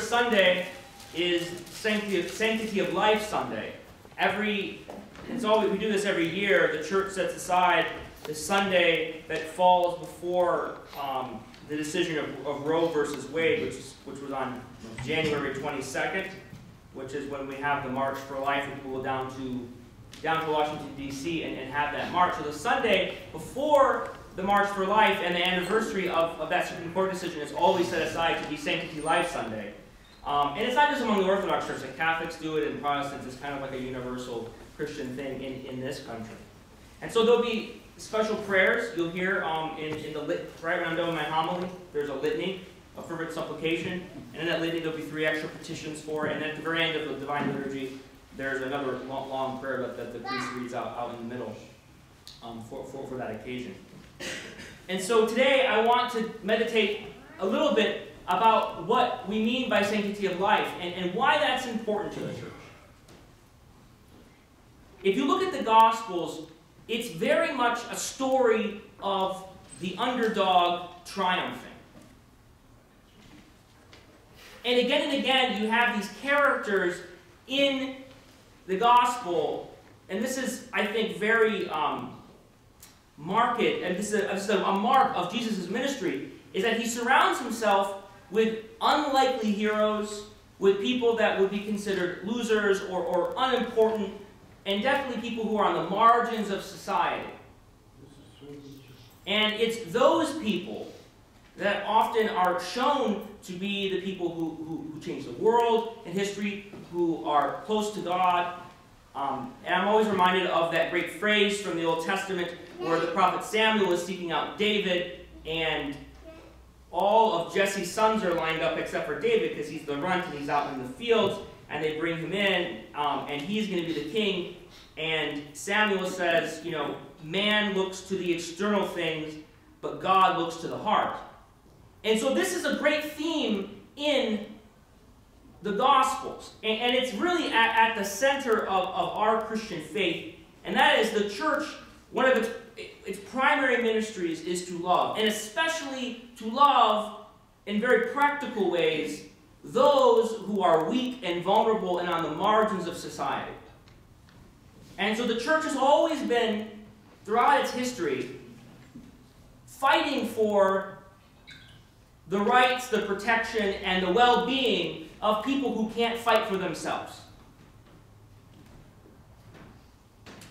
first Sunday is Sanctity of Life Sunday. We do this every year. The church sets aside the Sunday that falls before the decision of Roe versus Wade, which was on January 22nd, which is when we have the March for Life, and people go down to Washington, D.C. and have that march. So the Sunday before the March for Life and the anniversary of that Supreme Court decision is always set aside to be Sanctity Life Sunday. And it's not just among the Orthodox Church. Like Catholics do it, and Protestants. It's kind of like a universal Christian thing in this country. And so there'll be special prayers. You'll hear right when I'm done with my homily, there's a litany, a fervent supplication. And in that litany, there'll be 3 extra petitions for it. And then at the very end of the Divine Liturgy, there's another long prayer that the priest reads out in the middle for that occasion. And so today I want to meditate a little bit about what we mean by sanctity of life and why that's important to the church. If you look at the Gospels, it's very much a story of the underdog triumphing. And again, you have these characters in the Gospel, and this is, I think, very marked, and this is a mark of Jesus' ministry, is that he surrounds himself with unlikely heroes, with people that would be considered losers or unimportant, and definitely people who are on the margins of society. And it's those people that often are shown to be the people who change the world in history, who are close to God. And I'm always reminded of that great phrase from the Old Testament where the prophet Samuel is seeking out David, and all of Jesse's sons are lined up except for David because he's the runt and he's out in the fields, and they bring him in, and he's going to be the king. And Samuel says, man looks to the external things, but God looks to the heart. And so this is a great theme in the Gospels. And it's really at the center of our Christian faith. And that is the church, one of its primary ministries is to love. And especially to love in very practical ways those who are weak and vulnerable and on the margins of society. And so the church has always been, throughout its history, fighting for the rights, the protection, and the well-being of people who can't fight for themselves.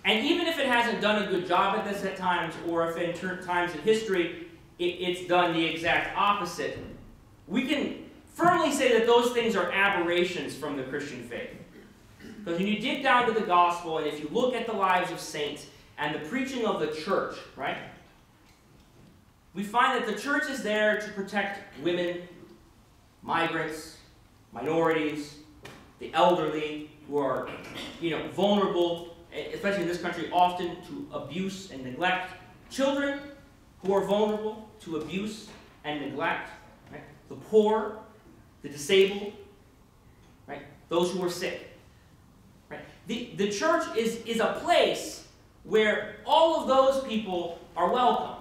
And even if it hasn't done a good job at this at times, or if in times in history it's done the exact opposite, we can firmly say that those things are aberrations from the Christian faith. Because when you dig down to the gospel, and if you look at the lives of saints and the preaching of the church, right, we find that the church is there to protect women, migrants, minorities, the elderly, who are, vulnerable, especially in this country, often to abuse and neglect. Children who are vulnerable to abuse and neglect. Right? The poor, the disabled, right? Those who are sick. Right? The church is a place where all of those people are welcome.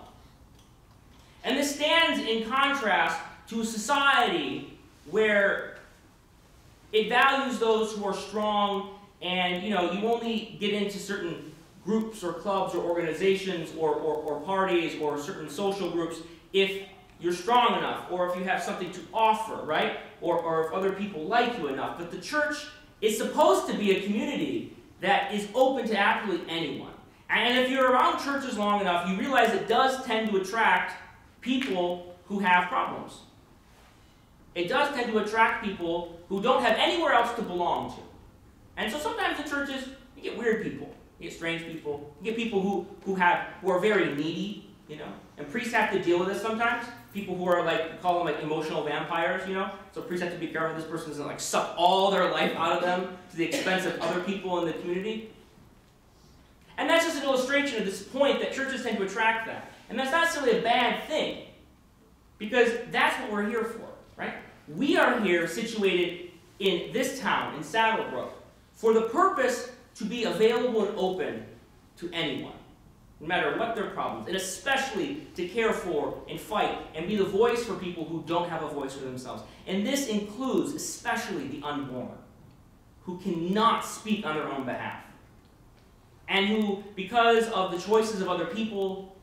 And this stands in contrast to a society where it values those who are strong, and you only get into certain groups or clubs or organizations or parties or certain social groups if you're strong enough, or if you have something to offer, right? Or if other people like you enough. But the church is supposed to be a community that is open to absolutely anyone. And if you're around churches long enough, you realize it does tend to attract people who have problems. It does tend to attract people who don't have anywhere else to belong to. And so sometimes in churches, you get weird people. You get strange people. You get people who are very needy, And priests have to deal with this sometimes. People who are we call them emotional vampires, So priests have to be careful this person doesn't suck all their life out of them to the expense of other people in the community. And that's just an illustration of this point that churches tend to attract that. And that's not necessarily a bad thing, because that's what we're here for, right? We are here situated in this town, in Saddlebrook, for the purpose to be available and open to anyone. no matter what their problems, and especially to care for and fight and be the voice for people who don't have a voice for themselves. And this includes especially the unborn, who cannot speak on their own behalf, and who, because of the choices of other people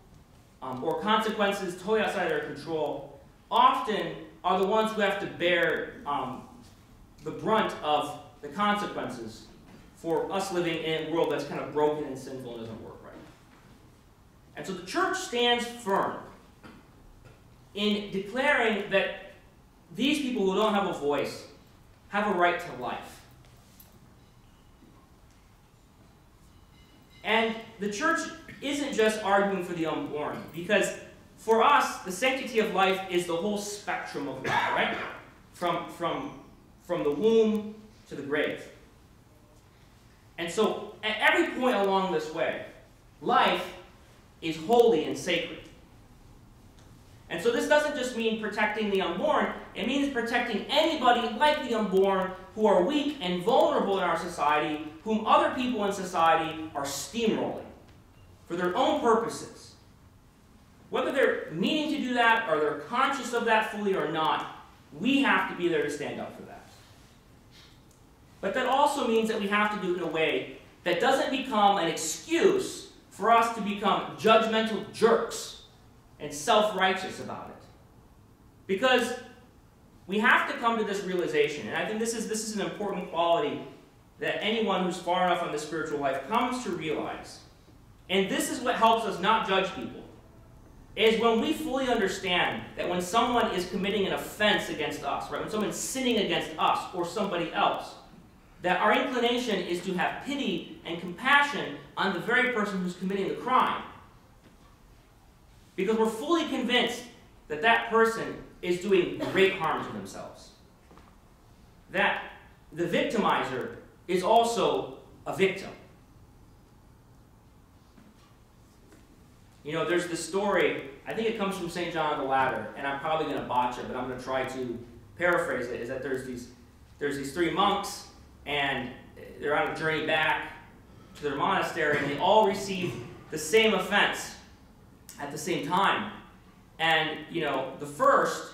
or consequences totally outside their control, often are the ones who have to bear the brunt of the consequences for us living in a world that's kind of broken and sinful and doesn't work right. And so the church stands firm in declaring that these people who don't have a voice have a right to life. And the church isn't just arguing for the unborn, because for us, the sanctity of life is the whole spectrum of life, right? From the womb to the grave. And so, at every point along this way, life is holy and sacred. And so this doesn't just mean protecting the unborn, it means protecting anybody like the unborn who are weak and vulnerable in our society, whom other people in society are steamrolling for their own purposes. Whether they're meaning to do that or they're conscious of that fully or not, we have to be there to stand up for that. But that also means that we have to do it in a way that doesn't become an excuse for us to become judgmental jerks and self-righteous about it. Because we have to come to this realization, and I think this is an important quality that anyone who's far enough on the spiritual life comes to realize. And this is what helps us not judge people, is when we fully understand that when someone is committing an offense against us, right, when someone's sinning against us or somebody else, that our inclination is to have pity and compassion on the very person who's committing the crime. Because we're fully convinced that that person is doing great harm to themselves. That the victimizer is also a victim. You know, there's this story, I think it comes from St. John of the Ladder, and I'm probably going to botch it, but I'm going to try to paraphrase it, is that there's these three monks, and they're on a journey back to their monastery, and they all receive the same offense at the same time. And, you know, the first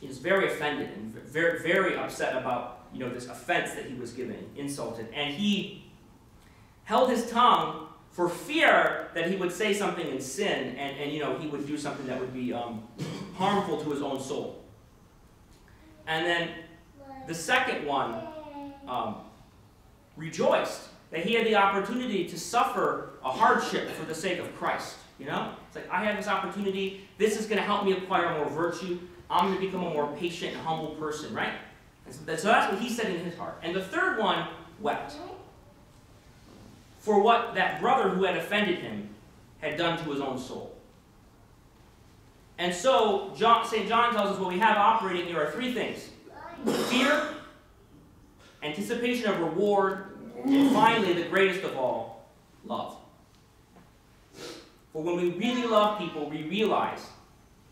is very offended and very, very upset about, you know, this offense that he was given, insulted. And he held his tongue for fear that he would say something in sin and you know, he would do something that would be harmful to his own soul. And then the second one rejoiced that he had the opportunity to suffer a hardship for the sake of Christ. You know? It's like, I have this opportunity. This is going to help me acquire more virtue. I'm going to become a more patient and humble person, right? And so that's what he said in his heart. And the third one wept for what that brother who had offended him had done to his own soul. And so St. John tells us what we have operating here are three things: fear, anticipation of reward, and finally, the greatest of all, love. For when we really love people, we realize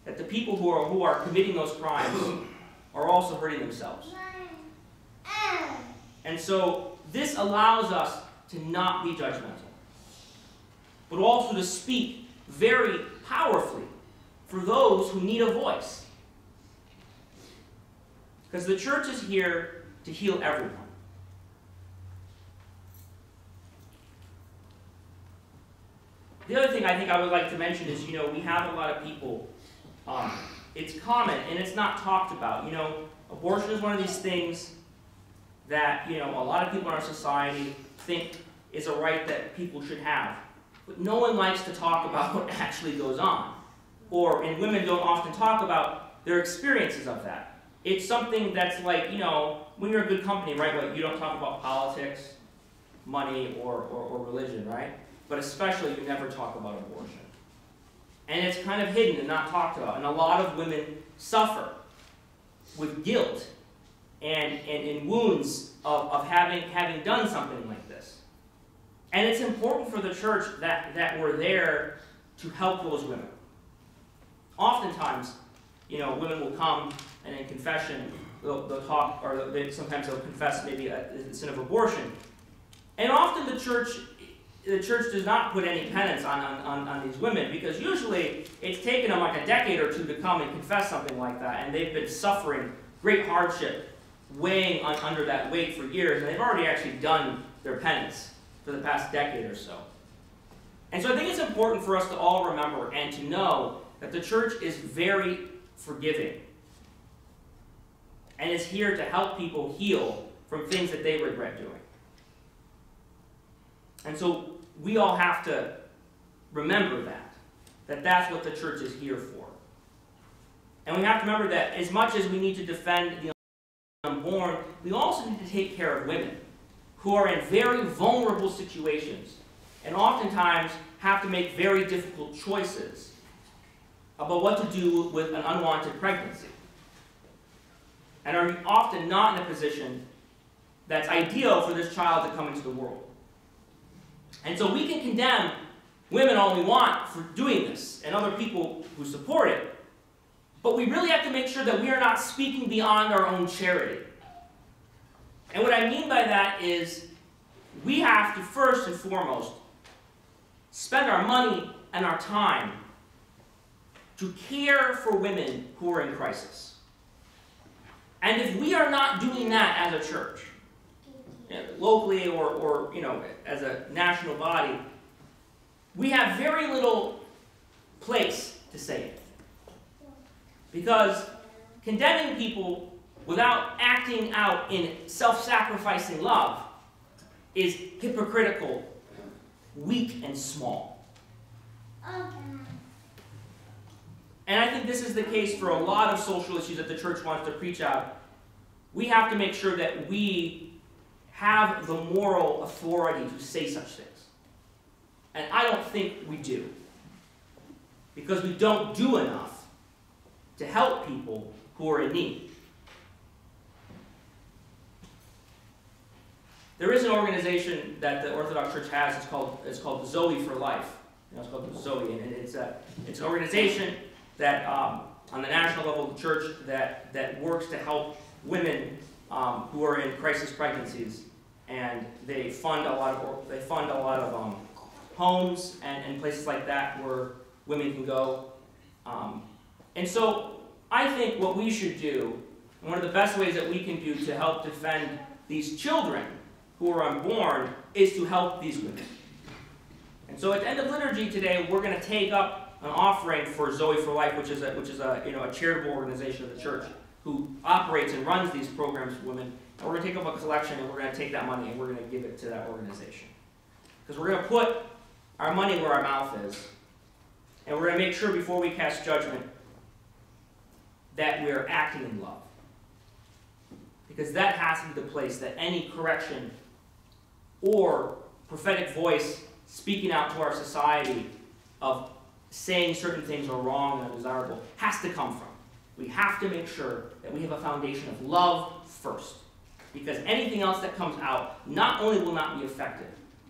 that the people who are committing those crimes are also hurting themselves. And so this allows us to not be judgmental, but also to speak very powerfully for those who need a voice. Because the church is here to heal everyone. The other thing I think I would like to mention is, you know, we have a lot of people, it's common and it's not talked about. You know, abortion is one of these things that, you know, a lot of people in our society think is a right that people should have. But no one likes to talk about what actually goes on. And women don't often talk about their experiences of that. It's something that's like, you know, when you're in good company, right? Like, you don't talk about politics, money, or religion, right? But especially, you never talk about abortion. And it's kind of hidden and not talked about. And a lot of women suffer with guilt and in wounds of having done something like this. And it's important for the church that we're there to help those women. Oftentimes, you know, women will come and in confession, they'll talk, or sometimes they'll confess maybe the sin of abortion. And often the church, the church does not put any penance on these women, because usually it's taken them like a decade or two to come and confess something like that, and they've been suffering great hardship, weighing under that weight for years, and they've already actually done their penance for the past decade or so. And so I think it's important for us to all remember and to know that the church is very forgiving and is here to help people heal from things that they regret doing. And so we all have to remember that that's what the church is here for. And we have to remember that as much as we need to defend the unborn, we also need to take care of women who are in very vulnerable situations and oftentimes have to make very difficult choices about what to do with an unwanted pregnancy, and are often not in a position that's ideal for this child to come into the world. And so we can condemn women all we want for doing this, and other people who support it, but we really have to make sure that we are not speaking beyond our own charity. And what I mean by that is we have to first and foremost spend our money and our time to care for women who are in crisis. And if we are not doing that as a church, locally or as a national body, we have very little place to say it. Because condemning people without acting out in self-sacrificing love is hypocritical, weak, and small. And I think this is the case for a lot of social issues that the church wants to preach out. We have to make sure that we have the moral authority to say such things. And I don't think we do. Because we don't do enough to help people who are in need. There is an organization that the Orthodox Church has. It's called Zoe for Life. It's called Zoe, and it's an organization that on the national level of the church that works to help women who are in crisis pregnancies, and they fund a lot of homes and places like that where women can go. And so I think what we should do, and one of the best ways that we can do to help defend these children who are unborn, is to help these women. And so at the end of liturgy today, we're going to take up an offering for Zoe for Life, which is a charitable organization of the church who operates and runs these programs for women. And we're going to take up a collection, and we're going to take that money and we're going to give it to that organization. Because we're going to put our money where our mouth is, and we're going to make sure before we cast judgment that we're acting in love. Because that has to be the place that any correction or prophetic voice speaking out to our society of saying certain things are wrong and undesirable has to come from. We have to make sure that we have a foundation of love first. Because anything else that comes out not only will not be effective,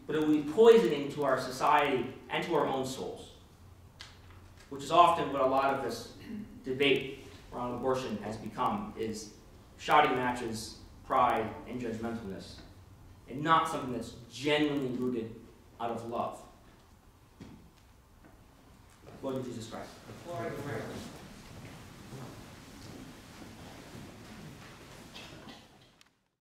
but it will be poisoning to our society and to our own souls. Which is often what a lot of this debate around abortion has become, is shouting matches, pride, and judgmentalness, and not something that's genuinely rooted out of love. Lord Jesus Christ.